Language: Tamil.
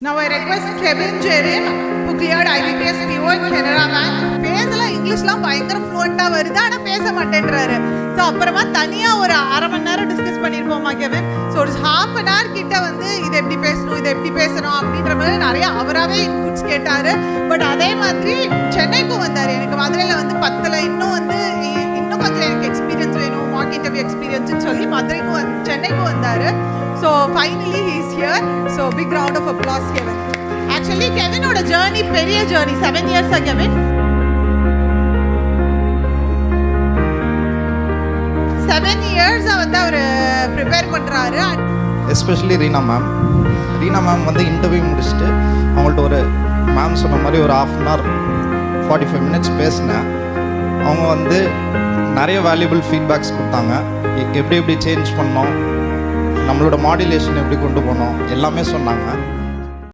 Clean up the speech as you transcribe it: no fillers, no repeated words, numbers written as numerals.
Now I request Kevin Jerin, who cleared IBPS PO in Canara Bank. பேசலாம் இங்கிலீஷ்லாம் பயங்கர ஃப்ளூவெண்ட்டாக வருது, ஆனால் பேச மாட்டேன்றாரு. ஸோ அப்புறமா தனியாக ஒரு அரை மணி நேரம் டிஸ்கஸ் பண்ணியிருப்போமா கெவின். ஸோ ஒரு ½ அன் ஹவர் கிட்ட வந்து இதை எப்படி பேசணும், இதை எப்படி பேசணும் அப்படின்ற மாதிரி நிறைய அவராகவே இன்புட்ஸ் கேட்டார். பட் அதே மாதிரி சென்னைக்கும் வந்தார். எனக்கு மதுரையில் வந்து 10ல் இன்னும் கொஞ்சம் எனக்கு எக்ஸ்பீரியன்ஸ் வேணும், மார்க் இன்டர்வியூ எக்ஸ்பீரியன்ஸ்னு சொல்லி சென்னைக்கும் வந்தார். So finally he is here. So big round of applause Kevin. Actually கெவினோட ஜேர்னி பெரிய ஜேர்னி, 7 இயர்ஸா கெவின். 7 இயர்ஸா வந்து அவர் ப்ரிப்பேர் பண்ணுறாரு. எஸ்பெஷலி ரீனா மேம் வந்து இன்டர்வியூ முடிச்சுட்டு அவங்கள்ட்ட ஒரு மேம் சொன்ன மாதிரி ஒரு ½ அன் ஹவர் 45 மினிட்ஸ் பேசினேன். அவங்க வந்து நிறைய வேல்யூபிள் ஃபீட்பேக்ஸ் கொடுத்தாங்க. எப்படி சேஞ்ச் பண்ணோம், நம்மளோட மாடுலேஷன் எப்படி கொண்டு போனோம் எல்லாமே சொன்னாங்க.